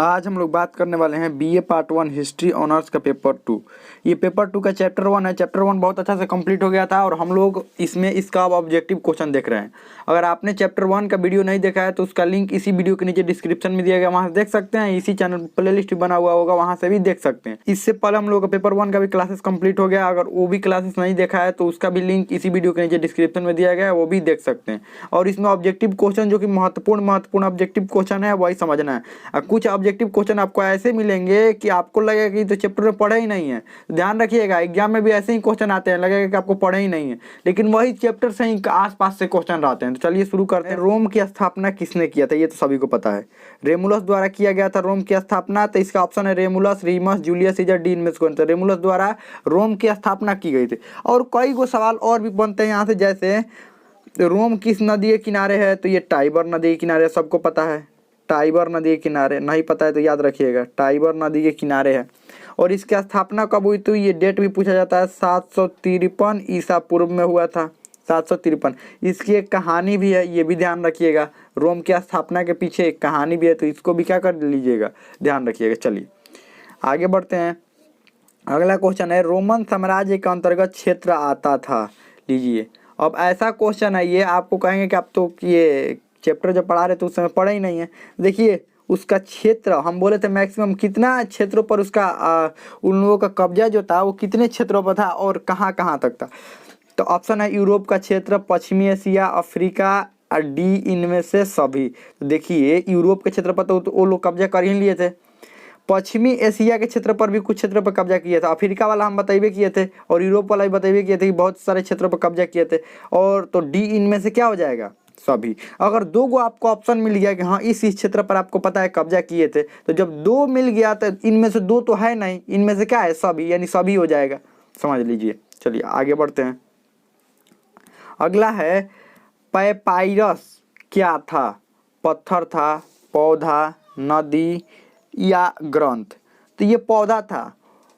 आज हम लोग बात करने वाले हैं बीए पार्ट 1 हिस्ट्री ऑनर्स का पेपर 2। ये पेपर 2 का चैप्टर 1 है। चैप्टर 1 बहुत अच्छा से कंप्लीट हो गया था और हम लोग इसमें इसका अब ऑब्जेक्टिव क्वेश्चन देख रहे हैं। अगर आपने चैप्टर 1 का वीडियो नहीं देखा है तो उसका लिंक इसी वीडियो के नीचे डिस्क्रिप्शन में दिया गया, वहाँ से देख सकते हैं। इसी चैनल प्ले लिस्ट बना हुआ होगा, वहाँ से भी देख सकते हैं। इससे पहले हम लोग का पेपर 1 का भी क्लासेस कंप्लीट हो गया। अगर वो भी क्लासेस नहीं देखा है तो उसका भी लिंक इसी वीडियो के नीचे डिस्क्रिप्शन में दिया गया है, वो भी देख सकते हैं। और इसमें ऑब्जेक्टिव क्वेश्चन जो कि महत्वपूर्ण ऑब्जेक्टिव क्वेश्चन है वही समझना है। कुछ ऑब्जेक्टिव क्वेश्चन आपको ऐसे मिलेंगे कि आपको लगेगा कि तो चैप्टर में पढ़े ही नहीं है। ध्यान रखिएगा, एग्जाम में भी ऐसे ही क्वेश्चन आते हैं, लगेगा कि आपको पढ़े ही नहीं है, लेकिन वही चैप्टर से ही आसपास से क्वेश्चन आते हैं। तो चलिए शुरू करते हैं। रोम की स्थापना किसने किया था? ये तो सभी को पता है, रेमुलस द्वारा किया गया था रोम की स्थापना। तो इसका ऑप्शन है रेमुलस, रीमस, जूलियस सीजर, डी इनमें से कौन? तो रेमुलस द्वारा रोम की स्थापना की गई थी। और कई गो सवाल और भी बनते हैं यहाँ से, जैसे रोम किस नदी के किनारे है? तो ये टाइबर नदी के किनारे, सबको पता है। टाइबर नदी के किनारे, नहीं पता है तो याद रखिएगा, टाइबर नदी के किनारे है। और इसकी स्थापना कब हुई? तो ये डेट भी पूछा जाता है, 753 ईसा पूर्व में हुआ था। 753। इसकी एक कहानी भी है, ये भी ध्यान रखिएगा। रोम की स्थापना के पीछे एक कहानी भी है, तो इसको भी क्या कर लीजिएगा, ध्यान रखिएगा। चलिए आगे बढ़ते हैं। अगला क्वेश्चन है, रोमन साम्राज्य के अंतर्गत क्षेत्र आता था। लीजिए, अब ऐसा क्वेश्चन है, ये आपको कहेंगे कि आप तो ये चैप्टर जब पढ़ा रहे तो उस समय पढ़ा ही नहीं है। देखिए उसका क्षेत्र हम बोले थे मैक्सिमम कितना क्षेत्रों पर उसका उन लोगों का कब्जा जो था वो कितने क्षेत्रों पर था और कहाँ कहाँ तक था। तो ऑप्शन है यूरोप का क्षेत्र, पश्चिमी एशिया, अफ्रीका और डी इनमें से सभी। तो देखिए यूरोप के क्षेत्र पर तो वो लोग कब्जा कर ही लिए थे। पश्चिमी एशिया के क्षेत्र पर भी कुछ क्षेत्रों पर कब्जा किया था। अफ्रीका वाला हम बताइए किए थे और यूरोप वाला भी बताइए किए थे कि बहुत सारे क्षेत्रों पर कब्जा किए थे। और तो डी इनमें से क्या हो जाएगा? सभी। अगर दो गो आपको ऑप्शन मिल गया कि हाँ इस क्षेत्र पर आपको पता है कब्जा किए थे, तो जब दो मिल गया तो इनमें से दो तो है नहीं, इनमें से क्या है? सभी, यानी सभी हो जाएगा, समझ लीजिए। चलिए आगे बढ़ते हैं। अगला है, पैपायरस क्या था? पत्थर था, पौधा, नदी या ग्रंथ? तो ये पौधा था।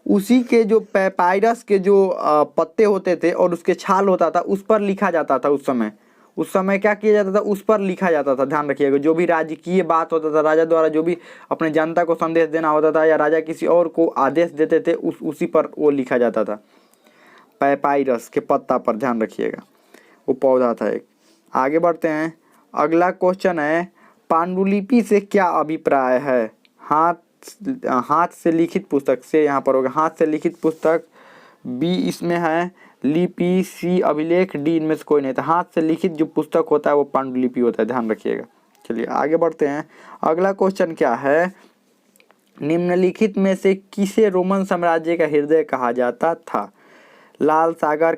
उसी के जो पैपायरस के जो पत्ते होते थे और उसके छाल होता था, उस पर लिखा जाता था। उस समय क्या किया जाता था? उस पर लिखा जाता था। ध्यान रखिएगा, जो भी राजकीय बात होता था, राजा द्वारा जो भी अपने जनता को संदेश देना होता था या राजा किसी और को आदेश देते थे, उसी पर वो लिखा जाता था, पैपायरस के पत्ता पर। ध्यान रखिएगा, वो पौधा था एक। आगे बढ़ते हैं। अगला क्वेश्चन है, पांडुलिपि से क्या अभिप्राय है? हाथ से लिखित पुस्तक से, यहाँ पर होगा हाथ से लिखित पुस्तक, बी इसमें है लिपि, सी अभिलेख, डी इनमें से कोई नहीं था। हाथ से लिखित जो पुस्तक होता है वो पांडुलिपि होता है, ध्यान रखिएगा। चलिए आगे बढ़ते हैं। अगला क्वेश्चन क्या है, निम्नलिखित में से किसे रोमन साम्राज्य का हृदय कहा जाता था? लाल सागर,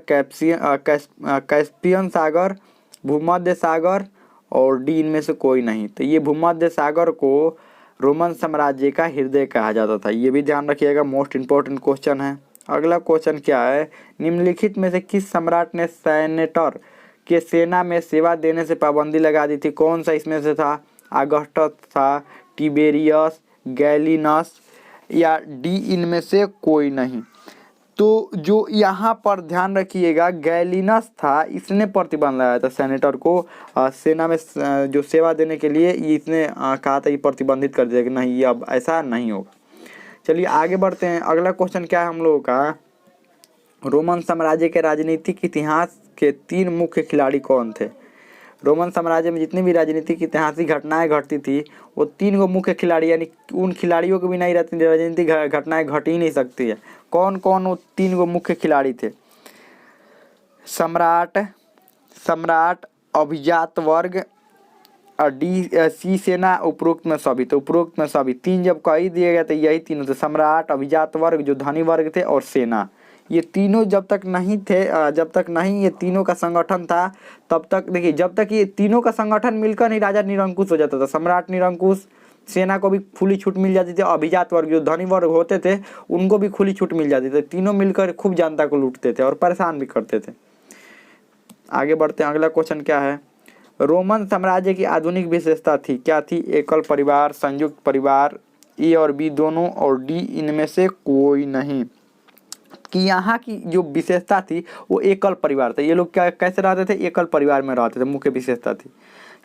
कैस्पियन सागर, भूमध्य सागर और डी इनमें से कोई नहीं। तो ये भूमध्य सागर को रोमन साम्राज्य का हृदय कहा जाता था, ये भी ध्यान रखिएगा, मोस्ट इंपॉर्टेंट क्वेश्चन है। अगला क्वेश्चन क्या है, निम्नलिखित में से किस सम्राट ने सेनेटर के सेना में सेवा देने से पाबंदी लगा दी थी? कौन सा इसमें से था? अगस्टस था, टिबेरियस, गैलिनस या डी इनमें से कोई नहीं। तो जो यहाँ पर ध्यान रखिएगा, गैलिनस था, इसने प्रतिबंध लगाया था सेनेटर को सेना में जो सेवा देने के लिए। ये इसने कहा था, ये प्रतिबंधित कर दिया कि नहीं, ये अब ऐसा नहीं होगा। चलिए आगे बढ़ते हैं। अगला क्वेश्चन क्या है हम लोगों का, रोमन साम्राज्य के राजनीतिक इतिहास के 3 मुख्य खिलाड़ी कौन थे? रोमन साम्राज्य में जितनी भी राजनीतिक ऐतिहासिक घटनाएं घटती थी वो 3 गो मुख्य खिलाड़ी, यानी उन खिलाड़ियों को भी नहीं रहती, राजनीतिक घटनाएं घट ही नहीं सकती है। कौन कौन वो 3 गो मुख्य खिलाड़ी थे? सम्राट, अभिजात वर्ग और डी सी सेना, उपरोक्त में सभी। तो उपरोक्त में सभी 3 जब कह दिए गए तो यही तीनों थे, सम्राट, अभिजात वर्ग जो धनी वर्ग थे और सेना। ये तीनों जब तक नहीं थे, जब तक नहीं ये तीनों का संगठन था तब तक, देखिए जब तक ये तीनों का संगठन मिलकर नहीं राजा निरंकुश हो जाता था। सम्राट निरंकुश, सेना को भी खुली छूट मिल जाती थी, अभिजात वर्ग जो धनी वर्ग होते थे उनको भी खुली छूट मिल जाती थी। तीनों मिलकर खूब जनता को लूटते थे और परेशान भी करते थे। आगे बढ़ते हैं। अगला क्वेश्चन क्या है, रोमन साम्राज्य की आधुनिक विशेषता थी, क्या थी? एकल परिवार, संयुक्त परिवार, ए और बी दोनों और डी इनमें से कोई नहीं। कि यहाँ की जो विशेषता थी वो एकल परिवार था। ये लोग क्या कैसे रहते थे? एकल परिवार में रहते थे, मुख्य विशेषता थी।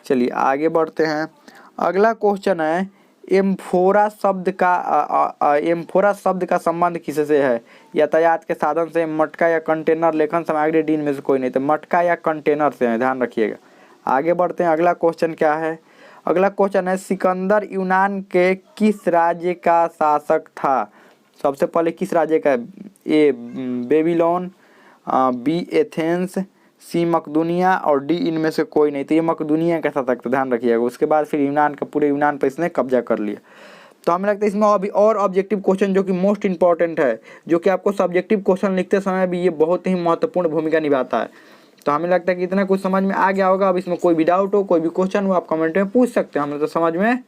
चलिए आगे बढ़ते हैं। अगला क्वेश्चन है, एम्फोरा शब्द का संबंध किससे है? यातायात के साधन से, मटका या कंटेनर, लेखन सामग्री, डी इनमें से कोई नहीं। तो मटका या कंटेनर से है, ध्यान रखिएगा। आगे बढ़ते हैं, अगला क्वेश्चन क्या है? अगला क्वेश्चन है सिकंदर यूनान के किस राज्य का शासक था? सबसे पहले किस राज्य का? ए बेबीलोन, बी एथेंस, सी मकदूनिया और डी इनमें से कोई नहीं। तो ये मकदूनिया का शासक था, ध्यान रखिएगा। उसके बाद फिर यूनान का, पूरे यूनान पर इसने कब्जा कर लिया। तो हमें लगता है इसमें अभी और ऑब्जेक्टिव क्वेश्चन जो कि मोस्ट इंपॉर्टेंट है, जो कि आपको सब्जेक्टिव क्वेश्चन लिखते समय भी ये बहुत ही महत्वपूर्ण भूमिका निभाता है। तो हमें लगता है कि इतना कुछ समझ में आ गया होगा। अब इसमें कोई भी डाउट हो, कोई भी क्वेश्चन हो, आप कमेंट में पूछ सकते हैं, हमें तो समझ में